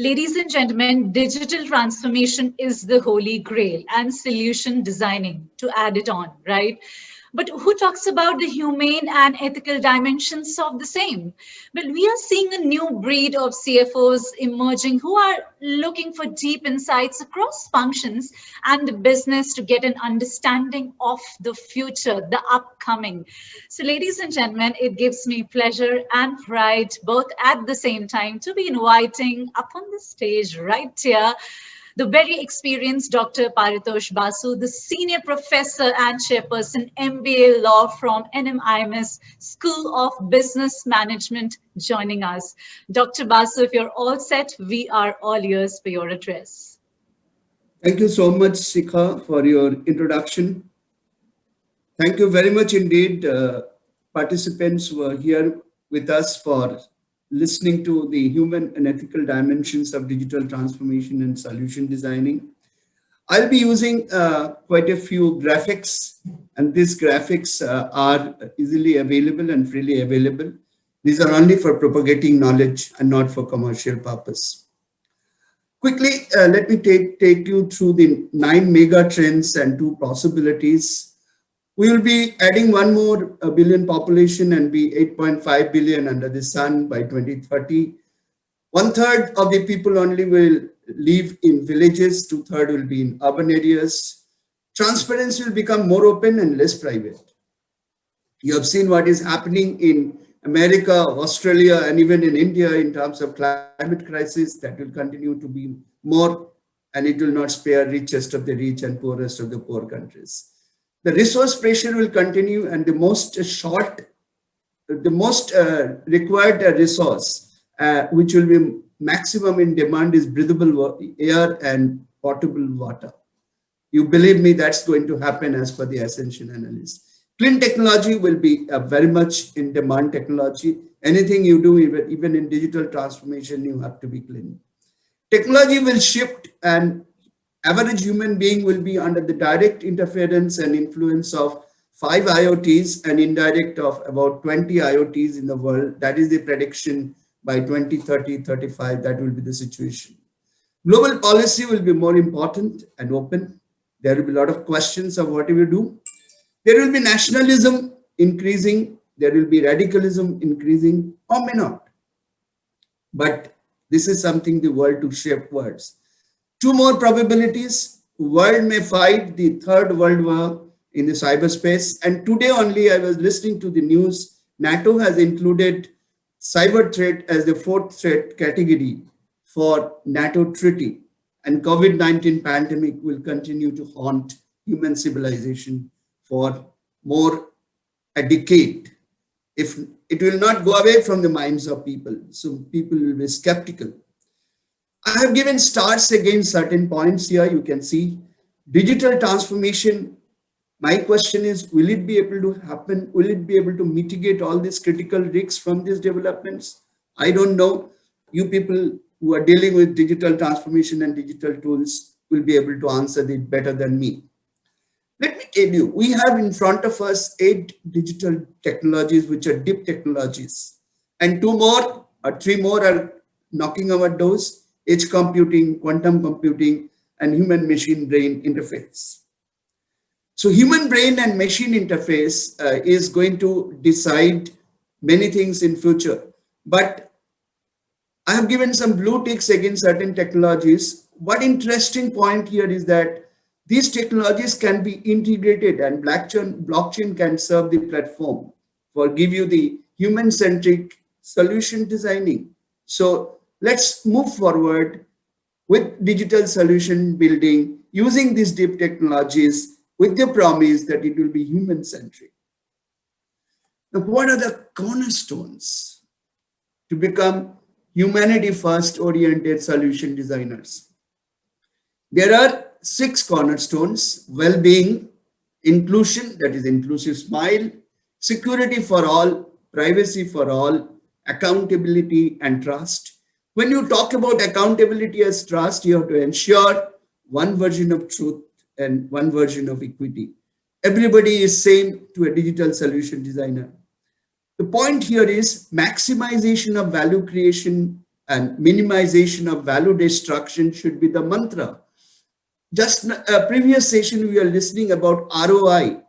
Ladies and gentlemen, digital transformation is the holy grail and solution designing to add it on, right? But who talks about the humane and ethical dimensions of the same? Well, we are seeing a new breed of CFOs emerging who are looking for deep insights across functions and the business to get an understanding of the future, the upcoming. So, ladies and gentlemen, it gives me pleasure and pride both at the same time to be inviting up on the stage right here the very experienced Dr. Paritosh Basu, the senior professor and chairperson MBA Law from NMIMS School of Business Management, joining us. Dr. Basu, if you're all set, we are all ears for your address. Thank you so much, Sikha, for your introduction. Thank you very much indeed, participants who are here with us for listening to the human and ethical dimensions of digital transformation and solution designing. I'll be using quite a few graphics, and these graphics are easily available and freely available. These are only for propagating knowledge and not for commercial purpose. Quickly, let me take you through the 9 mega trends and 2 possibilities. We will be adding one more billion population and be 8.5 billion under the sun by 2030. 1/3 of the people only will live in villages, 2/3 will be in urban areas. Transparency will become more open and less private. You have seen what is happening in America, Australia, and even in India in terms of climate crisis. That will continue to be more, and it will not spare richest of the rich and poorest of the poor countries. The resource pressure will continue, and the most required resource, which will be maximum in demand, is breathable air and potable water. You believe me, that's going to happen as per the Ascension analyst. Clean technology will be very much in demand technology. Anything you do, even in digital transformation, you have to be clean. Technology will shift, and average human being will be under the direct interference and influence of 5 IoTs and indirect of about 20 IoTs in the world. That is the prediction by 2030, 35, that will be the situation. Global policy will be more important and open. There will be a lot of questions of what do we do. There will be nationalism increasing. There will be radicalism increasing, or may not. But this is something the world to shape towards. 2 more probabilities. World may fight the 3rd World War in the cyberspace. And today only I was listening to the news. NATO has included cyber threat as the 4th threat category for NATO treaty. And COVID-19 pandemic will continue to haunt human civilization for more a decade. If it will not go away from the minds of people, so people will be skeptical. I have given stars against certain points here. You can see digital transformation. My question is, will it be able to happen? Will it be able to mitigate all these critical risks from these developments? I don't know. You people who are dealing with digital transformation and digital tools will be able to answer it better than me. Let me tell you, we have in front of us 8 digital technologies, which are deep technologies, and 2 more or 3 more are knocking our doors: edge computing, quantum computing, and human machine brain interface. So human brain and machine interface is going to decide many things in future. But I have given some blue ticks against certain technologies. One interesting point here is that these technologies can be integrated, and blockchain can serve the platform for give you the human-centric solution designing. So let's move forward with digital solution building using these deep technologies with the promise that it will be human-centric. Now, what are the cornerstones to become humanity-first oriented solution designers? There are 6 cornerstones: well-being, inclusion, that is inclusive smile, security for all, privacy for all, accountability, and trust. When you talk about accountability as trust, you have to ensure one version of truth and one version of equity. Everybody is same to a digital solution designer. The point here is maximization of value creation and minimization of value destruction should be the mantra. Just a previous session, we are listening about ROI,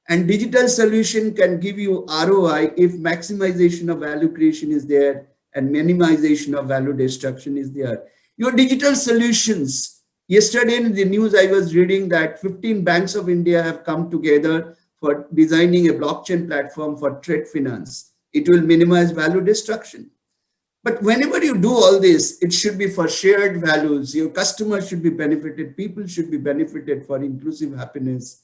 and digital solution can give you ROI if maximization of value creation is there and minimization of value destruction is there. Your digital solutions, yesterday in the news, I was reading that 15 banks of India have come together for designing a blockchain platform for trade finance. It will minimize value destruction. But whenever you do all this, it should be for shared values. Your customers should be benefited, people should be benefited for inclusive happiness.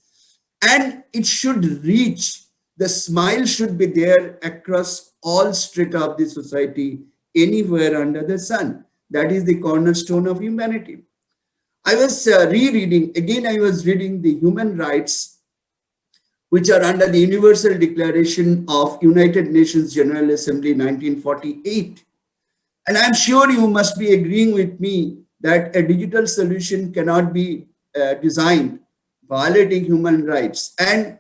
And it should reach, the smile should be there across all strata of the society, anywhere under the sun. That is the cornerstone of humanity. I was rereading, again, I was reading the human rights which are under the Universal Declaration of United Nations General Assembly 1948. And I'm sure you must be agreeing with me that a digital solution cannot be designed violating human rights. And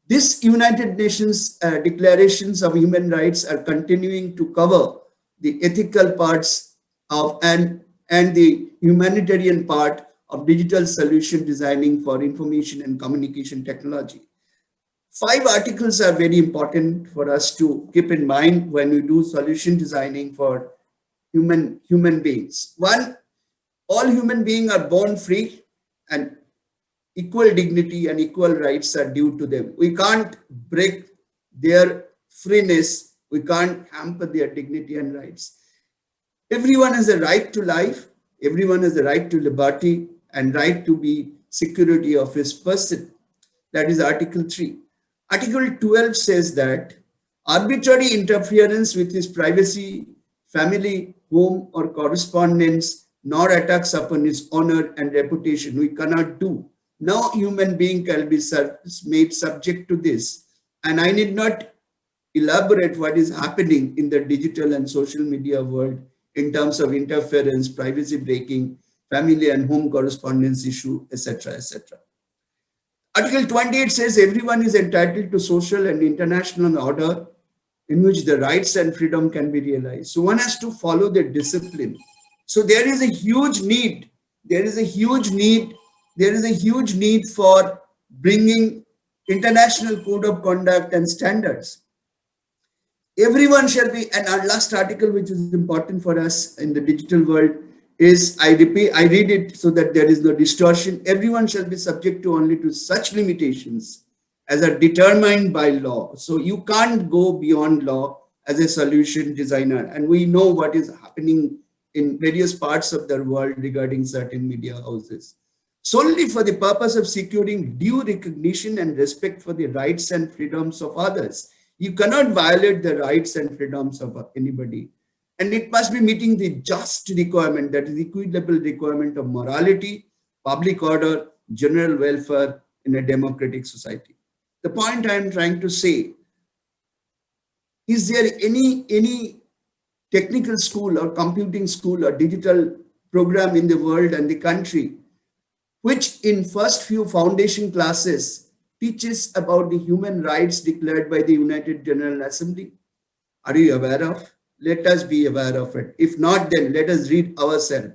this United Nations declarations of human rights are continuing to cover the ethical parts of and the humanitarian part of digital solution designing for information and communication technology. 5 articles are very important for us to keep in mind when we do solution designing for human beings. One, all human beings are born free and equal dignity and equal rights are due to them. We can't break their freeness. We can't hamper their dignity and rights. Everyone has a right to life. Everyone has a right to liberty and right to be security of his person. That is Article 3. Article 12 says that arbitrary interference with his privacy, family, home, or correspondence, nor attacks upon his honor and reputation, we cannot do. No human being can be made subject to this. And I need not elaborate what is happening in the digital and social media world in terms of interference, privacy breaking, family and home correspondence issue, etc., etc. Article 28 says everyone is entitled to social and international order in which the rights and freedom can be realized. So one has to follow the discipline. So there is a huge need. There is a huge need for bringing international code of conduct and standards. Everyone shall be, and our last article, which is important for us in the digital world, is, I read it so that there is no distortion. Everyone shall be subject to only to such limitations as are determined by law. So you can't go beyond law as a solution designer. And we know what is happening in various parts of the world regarding certain media houses. Solely for the purpose of securing due recognition and respect for the rights and freedoms of others. You cannot violate the rights and freedoms of anybody. And it must be meeting the just requirement, that is equitable requirement of morality, public order, general welfare in a democratic society. The point I am trying to say, is there any technical school or computing school or digital program in the world and the country which in first few foundation classes teaches about the human rights declared by the United General Assembly? Are you aware of? Let us be aware of it. If not, then let us read ourselves.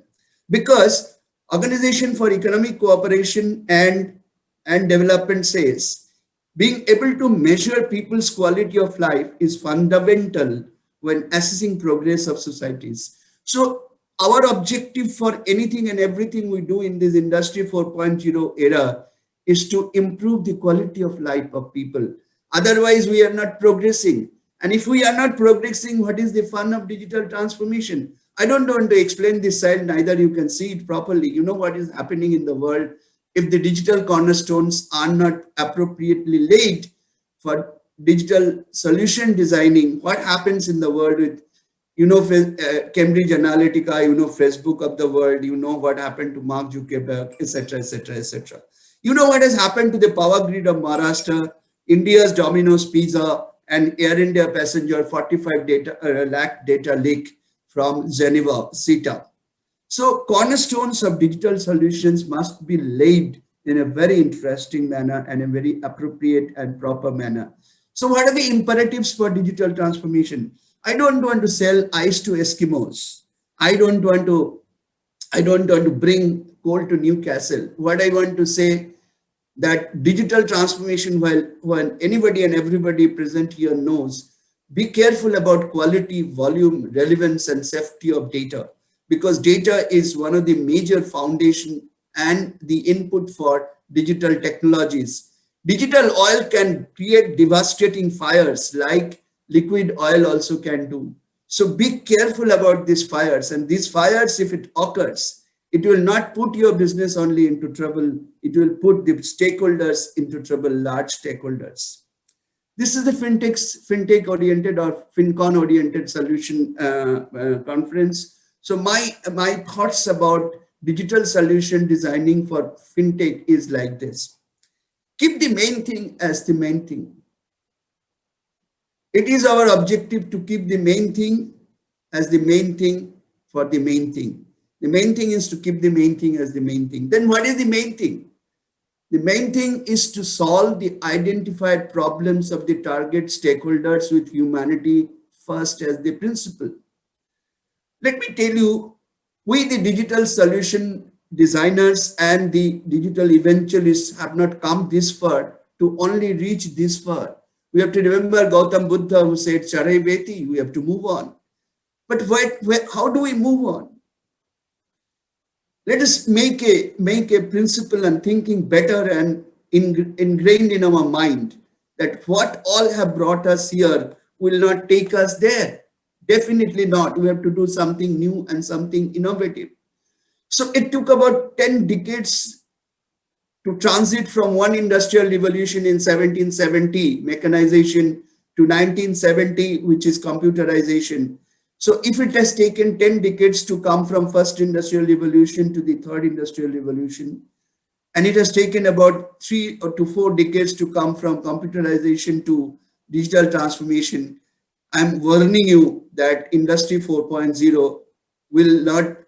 Because Organization for Economic Cooperation and Development says, being able to measure people's quality of life is fundamental when assessing progress of societies. So our objective for anything and everything we do in this Industry 4.0 era is to improve the quality of life of people. Otherwise, we are not progressing. And if we are not progressing, what is the fun of digital transformation? I don't want to explain this side, neither you can see it properly. You know what is happening in the world. If the digital cornerstones are not appropriately laid for digital solution designing, what happens in the world with, Cambridge Analytica, Facebook of the world, what happened to Mark Zuckerberg, etc., etc., etc. You know what has happened to the power grid of Maharashtra, India's Domino's Pizza, and Air India passenger 45 lakh data leak from Geneva, CETA. So cornerstones of digital solutions must be laid in a very interesting manner and a very appropriate and proper manner. So what are the imperatives for digital transformation? I don't want to sell ice to Eskimos. I don't want to bring coal to Newcastle. What I want to say, that digital transformation, while anybody and everybody present here knows, be careful about quality, volume, relevance, and safety of data, because data is one of the major foundation and the input for digital technologies. Digital oil can create devastating fires like liquid oil also can do. So be careful about these fires, and these fires, if it occurs, it will not put your business only into trouble, it will put the stakeholders into trouble, large stakeholders. This is the fintech oriented or FinCon oriented solution conference. So my thoughts about digital solution designing for fintech is like this. Keep the main thing as the main thing. It is our objective to keep the main thing as the main thing for the main thing. The main thing is to keep the main thing as the main thing. Then what is the main thing? The main thing is to solve the identified problems of the target stakeholders with humanity first as the principle. Let me tell you, we the digital solution designers and the digital evangelists have not come this far to only reach this far. We have to remember Gautam Buddha who said, Charai Veti, we have to move on. But how do we move on? Let us make a principle and thinking better and ingrained in our mind that what all have brought us here will not take us there. Definitely not. We have to do something new and something innovative. So it took about 10 decades to transit from one industrial revolution in 1770, mechanization, to 1970, which is computerization. So if it has taken 10 decades to come from first industrial revolution to the third industrial revolution, and it has taken about 3 to 4 decades to come from computerization to digital transformation, I'm warning you that Industry 4.0 will not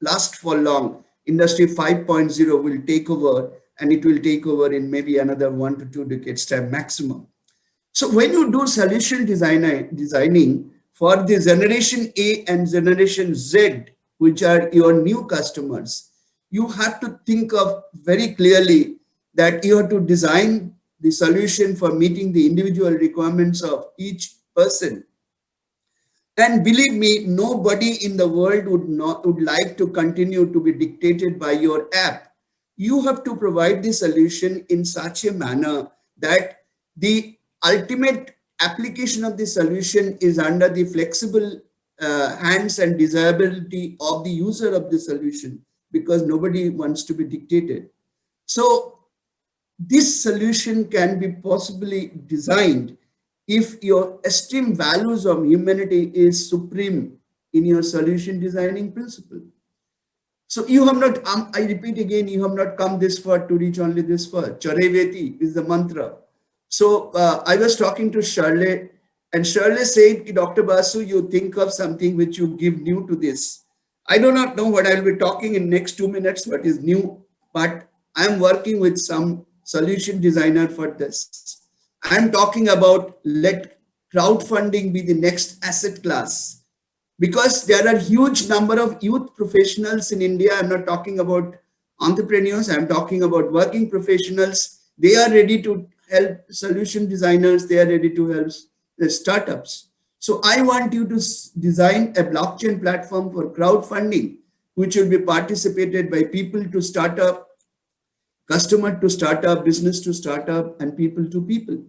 last for long. Industry 5.0 will take over, and it will take over in maybe another 1 to 2 decades time maximum. So when you do solution designing for the generation A and generation Z, which are your new customers, you have to think of very clearly that you have to design the solution for meeting the individual requirements of each person. And believe me, nobody in the world would like to continue to be dictated by your app. You have to provide the solution in such a manner that the ultimate application of the solution is under the flexible hands and desirability of the user of the solution, because nobody wants to be dictated. So this solution can be possibly designed if your esteemed values of humanity is supreme in your solution designing principle. So you have not, I repeat again, you have not come this far to reach only this far. Charai Veti is the mantra. So I was talking to Shirley, and Shirley said, Dr. Basu, you think of something which you give new to this. I do not know what I will be talking in next 2 minutes, what is new, but I am working with some solution designer for this. I am talking about let crowdfunding be the next asset class, because there are huge number of youth professionals in India. I'm not talking about entrepreneurs. I'm talking about working professionals. They are ready to help solution designers. They are ready to help the startups. So I want you to design a blockchain platform for crowdfunding, which will be participated by people to start up, customer to startup, business to startup, and people to people.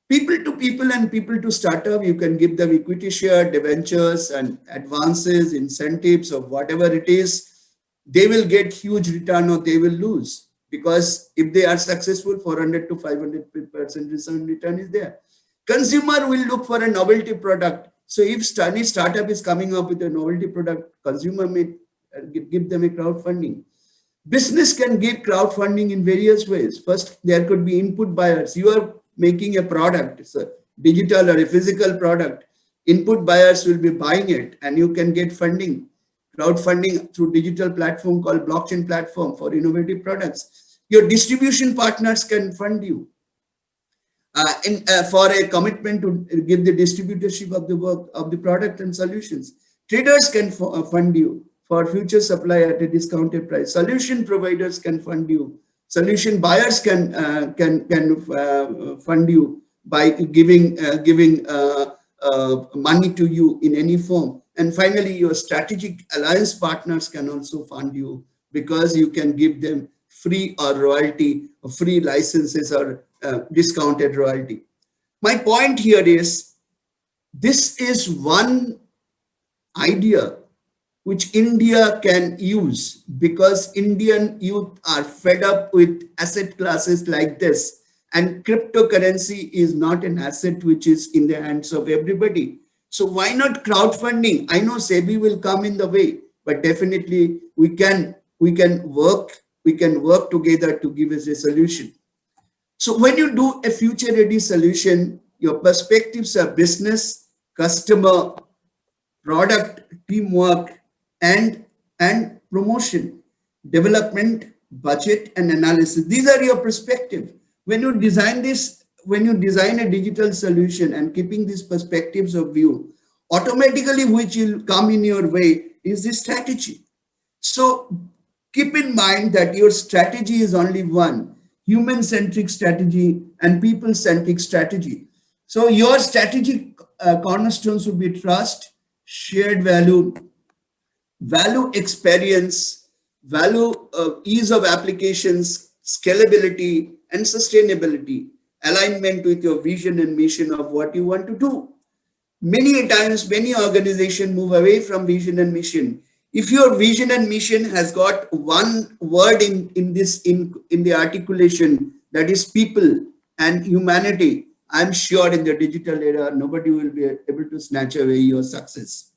People to people and people to startup, you can give them equity share, debentures, and advances, incentives, or whatever it is. They will get huge return or they will lose, because if they are successful, 400 to 500% return is there. Consumer will look for a novelty product. So if any startup is coming up with a novelty product, consumer may give them a crowdfunding. Business can give crowdfunding in various ways. First, there could be input buyers. You are making a product, it's a digital or a physical product. Input buyers will be buying it, and you can get funding, crowdfunding through digital platform called blockchain platform for innovative products. Your distribution partners can fund you for a commitment to give the distributorship of the work of the product and solutions. Traders can fund you for future supply at a discounted price. Solution providers can fund you. Solution buyers can fund you by giving money to you in any form. And finally, your strategic alliance partners can also fund you because you can give them free or royalty, or free licenses or discounted royalty. My point here is this is one idea which India can use because Indian youth are fed up with asset classes like this, and cryptocurrency is not an asset which is in the hands of everybody. So why not crowdfunding? I know SEBI will come in the way, but definitely we can work together to give us a solution. So when you do a future ready solution, your perspectives are business, customer, product, teamwork, and promotion, development, budget, and analysis. These are your perspective. When you design this, when you design a digital solution and keeping these perspectives of view, automatically which will come in your way is the strategy. So keep in mind that your strategy is only one, human-centric strategy and people-centric strategy. So your strategic cornerstones would be trust, shared value, value experience, value ease of applications, scalability, and sustainability, alignment with your vision and mission of what you want to do. Many times, many organizations move away from vision and mission. If your vision and mission has got one word in the articulation, that is people and humanity, I'm sure in the digital era, nobody will be able to snatch away your success.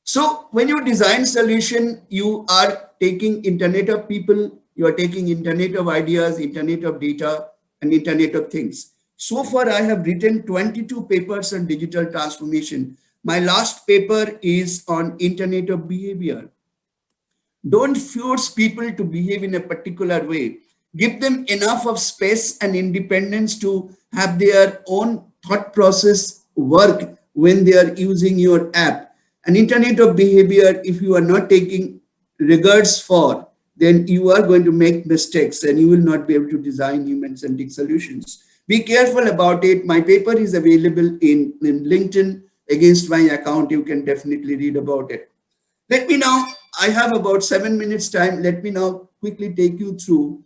So when you design solution, you are taking Internet of people, you are taking Internet of ideas, Internet of data, and Internet of things. So far, I have written 22 papers on digital transformation. My last paper is on Internet of behavior. Don't force people to behave in a particular way. Give them enough of space and independence to have their own thought process work when they are using your app. An Internet of behavior, if you are not taking regards for, then you are going to make mistakes and you will not be able to design human-centric solutions. Be careful about it. My paper is available in LinkedIn against my account. You can definitely read about it. Let me now, I have about 7 minutes time. Let me now quickly take you through.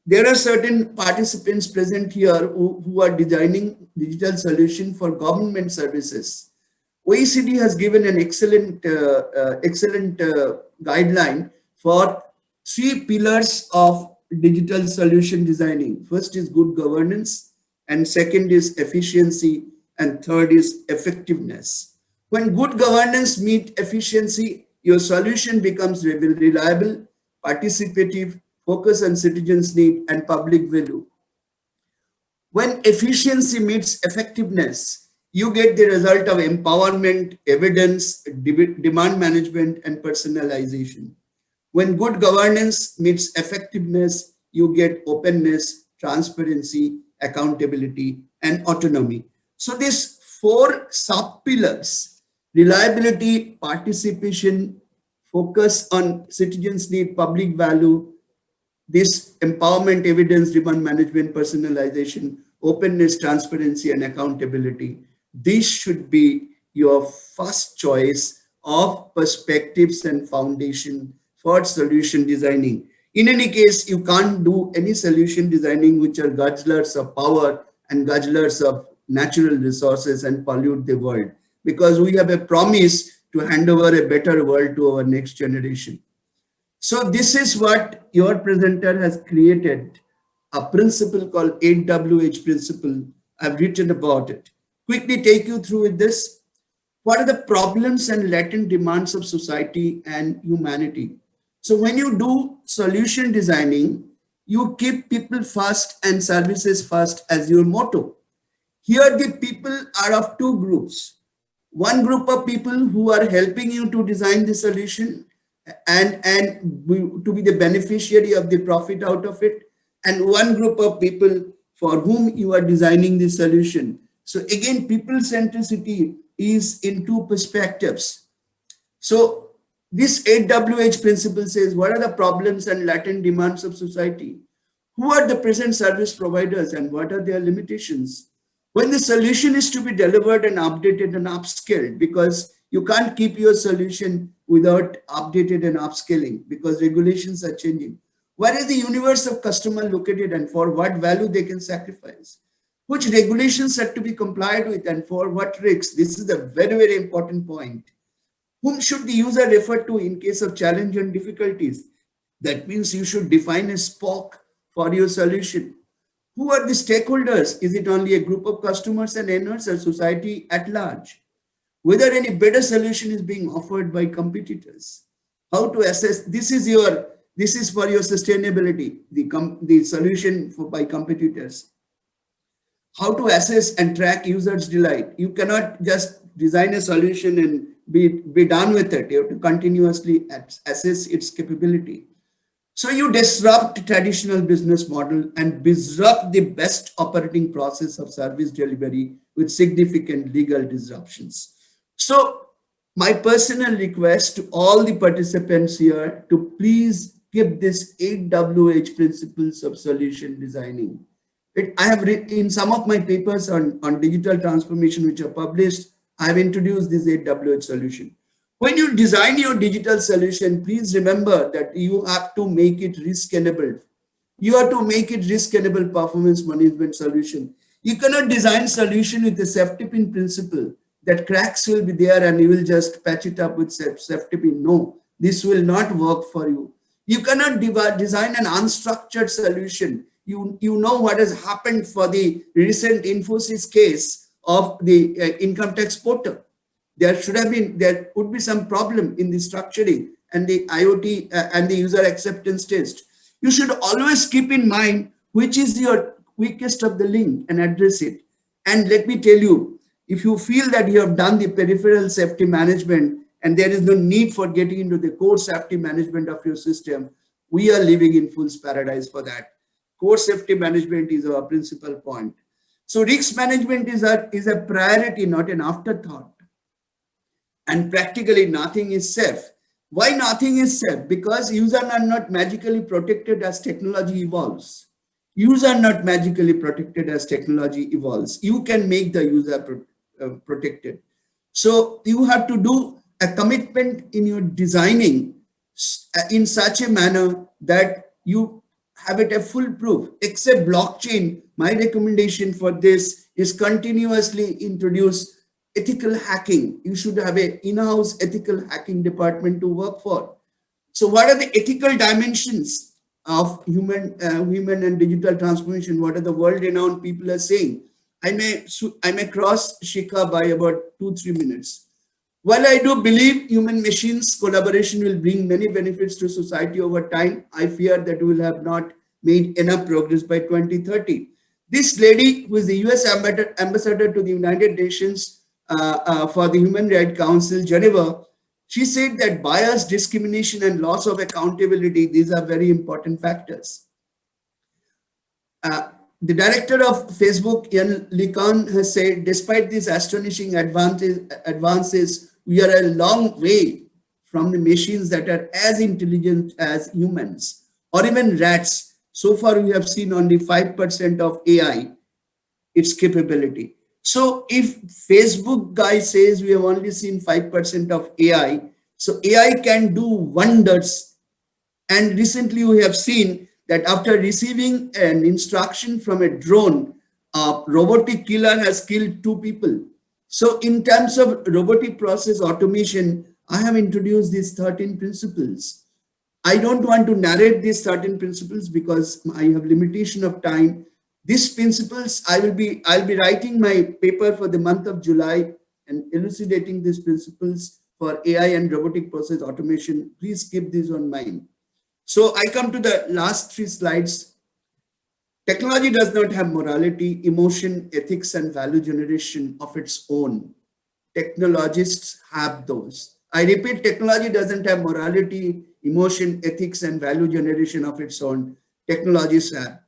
There are certain participants present here who are designing digital solution for government services. OECD has given an excellent guideline for 3 pillars of digital solution designing. First is good governance, and second is efficiency, and third is effectiveness. When good governance meets efficiency, your solution becomes reliable, participative, focus on citizens' need and public value. When efficiency meets effectiveness, you get the result of empowerment, evidence, demand management, and personalization. When good governance meets effectiveness, you get openness, transparency, accountability, and autonomy. So these 4 sub-pillars, reliability, participation, focus on citizens' need, public value, this empowerment, evidence, demand management, personalization, openness, transparency, and accountability. This should be your first choice of perspectives and foundation for solution designing. In any case, you can't do any solution designing which are guzzlers of power and guzzlers of natural resources and pollute the world, because we have a promise to hand over a better world to our next generation. So this is what your presenter has created, a principle called 8WH principle. I've written about it. Quickly take you through with this. What are the problems and latent demands of society and humanity? So when you do solution designing, you keep people first and services first as your motto. Here the people are of 2 groups. One group of people who are helping you to design the solution and to be the beneficiary of the profit out of it, and one group of people for whom you are designing the solution. So again, people centricity is in 2 perspectives. So this 8WH principle says, what are the problems and latent demands of society? Who are the present service providers and what are their limitations? When the solution is to be delivered and updated and upscaled, because you can't keep your solution without updated and upscaling because regulations are changing. Where is the universe of customer located and for what value they can sacrifice? Which regulations are to be complied with and for what risks? This is a very, very important point. Whom should the user refer to in case of challenge and difficulties? That means you should define a SPOC for your solution. Who are the stakeholders? Is it only a group of customers and owners or society at large? Whether any better solution is being offered by competitors. How to assess, this is for your sustainability, the solution by competitors. How to assess and track users' delight. You cannot just design a solution and be done with it. You have to continuously assess its capability. So you disrupt traditional business model and disrupt the best operating process of service delivery with significant legal disruptions. So my personal request to all the participants here to please keep this 8WH principles of solution designing. I have written in some of my papers on digital transformation, which are published, I have introduced this 8WH solution. When you design your digital solution, please remember that you have to make it risk-enable. You have to make it risk-enable performance management solution. You cannot design solution with the safety pin principle that cracks will be there and you will just patch it up with safety pin. No, this will not work for you. You cannot design an unstructured solution. You know what has happened for the recent Infosys case of the income tax portal. There would be some problem in the structuring and the IoT and the user acceptance test. You should always keep in mind which is your weakest of the link and address it. And let me tell you, if you feel that you have done the peripheral safety management and there is no need for getting into the core safety management of your system, we are living in fool's paradise for that. Core safety management is our principal point. So risk management is a priority, not an afterthought. And practically nothing is safe. Why nothing is safe? Because users are not magically protected as technology evolves. Users are not magically protected as technology evolves. You can make the user protected. So you have to do a commitment in your designing in such a manner that you have it a foolproof. Except blockchain, my recommendation for this is continuously introduce ethical hacking. You should have an in-house ethical hacking department to work for. So what are the ethical dimensions of human and digital transformation? What are the world-renowned people are saying? I may cross Shikha by about 2-3 minutes. While I do believe human machines collaboration will bring many benefits to society over time, I fear that we will have not made enough progress by 2030. This lady, who is the US ambassador to the United Nations for the Human Rights Council, Geneva, she said that bias, discrimination, and loss of accountability, these are very important factors. The director of Facebook, Ian LeCun, has said, despite these astonishing advances, we are a long way from the machines that are as intelligent as humans or even rats. So far, we have seen only 5% of AI, its capability. So if Facebook guy says we have only seen 5% of AI, so AI can do wonders. And recently we have seen that after receiving an instruction from a drone, a robotic killer has killed 2 people. So in terms of robotic process automation, I have introduced these 13 principles. I don't want to narrate these 13 principles because I have limitation of time. These principles, I'll be writing my paper for the month of July and elucidating these principles for AI and robotic process automation. Please keep these on mind. So I come to the last 3 slides. Technology does not have morality, emotion, ethics, and value generation of its own. Technologists have those. I repeat, technology doesn't have morality, emotion, ethics, and value generation of its own. Technologists have.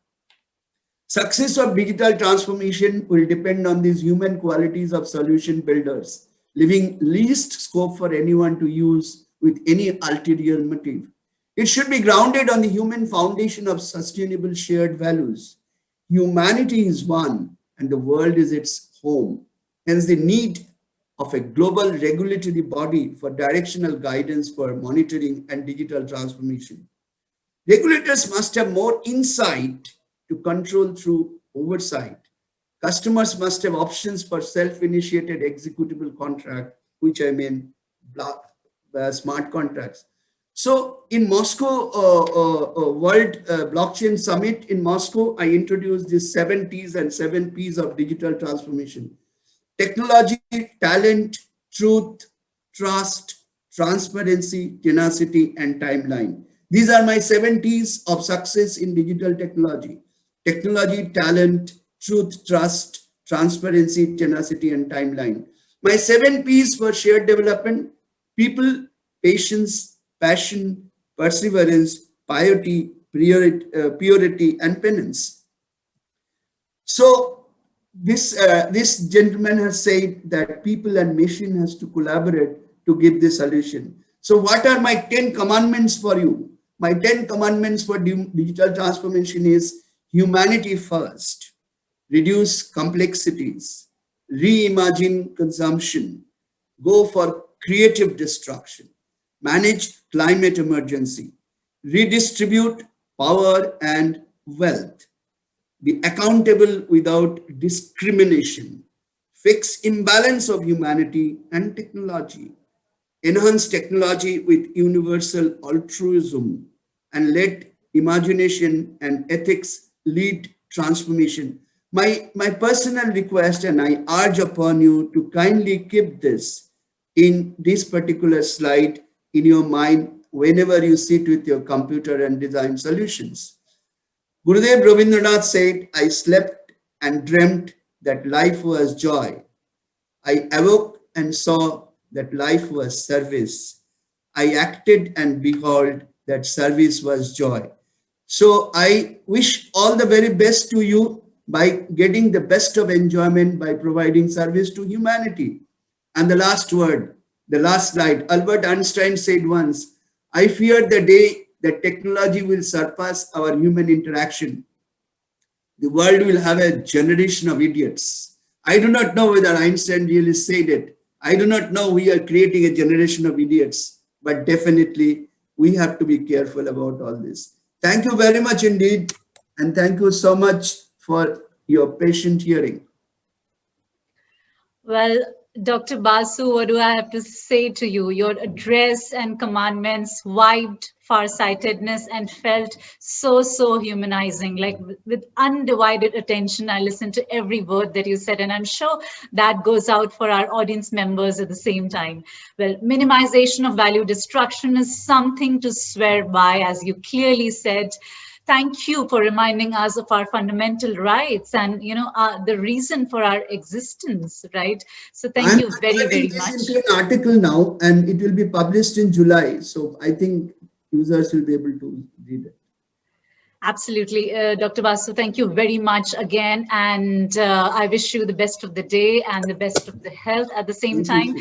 Success of digital transformation will depend on these human qualities of solution builders. leaving least scope for anyone to use with any ulterior motive. It should be grounded on the human foundation of sustainable shared values. Humanity is one and the world is its home. Hence, the need of a global regulatory body for directional guidance for monitoring and digital transformation. Regulators must have more insight to control through oversight. Customers must have options for self-initiated executable contract, which I mean smart contracts. So in Moscow, World Blockchain Summit in Moscow, I introduced these 7 T's and 7 P's of digital transformation: technology, talent, truth, trust, transparency, tenacity, and timeline. These are my 7 T's of success in digital technology: technology, talent, truth, trust, transparency, tenacity, and timeline. My 7 P's for shared development: people, patience, passion, perseverance, piety, purity, and penance. So this gentleman has said that people and machine has to collaborate to give the solution. So what are my 10 commandments for you? My 10 commandments for digital transformation is: humanity first, reduce complexities, reimagine consumption, go for creative destruction, manage climate emergency, redistribute power and wealth, be accountable without discrimination, fix imbalance of humanity and technology, enhance technology with universal altruism, and let imagination and ethics lead transformation. My personal request, and I urge upon you to kindly keep this in this particular slide in your mind whenever you sit with your computer and design solutions. Gurudev Rabindranath said, I slept and dreamt that life was joy. I awoke and saw that life was service. I acted and behold that service was joy. So I wish all the very best to you by getting the best of enjoyment by providing service to humanity. And the last word, the last slide, Albert Einstein said once, I fear the day that technology will surpass our human interaction. The world will have a generation of idiots. I do not know whether Einstein really said it. I do not know we are creating a generation of idiots, but definitely we have to be careful about all this. Thank you very much indeed. And thank you so much for your patient hearing. Well, Dr. Basu, what do I have to say to you? Your address and commandments wiped farsightedness and felt so humanizing. Like with undivided attention, I listened to every word that you said, and I'm sure that goes out for our audience members at the same time. Well, minimization of value destruction is something to swear by, as you clearly said. Thank you for reminding us of our fundamental rights and the reason for our existence, right? So thank you very this much. into an article now, and it will be published in July. So I think users will be able to read it. Absolutely. Dr. Basu, thank you very much again. And I wish you the best of the day and the best of the health at the same time.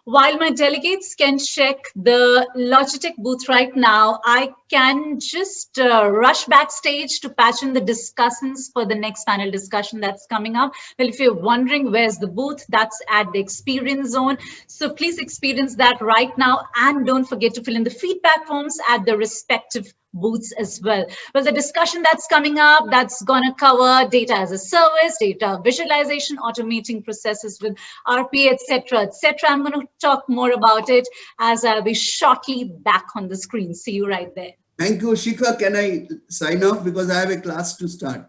While my delegates can check the Logitech booth right now, I can just rush backstage to patch in the discussants for the next panel discussion that's coming up. Well, if you're wondering where's the booth, that's at the experience zone. So please experience that right now. And don't forget to fill in the feedback forms at the respective booths as well. Well, the discussion that's coming up, that's going to cover data as a service, data visualization, automating processes with RPA, etc., etc. I'm going to talk more about it as I'll be shortly back on the screen. See you right there. Thank you, Shikha. Can I sign off because I have a class to start?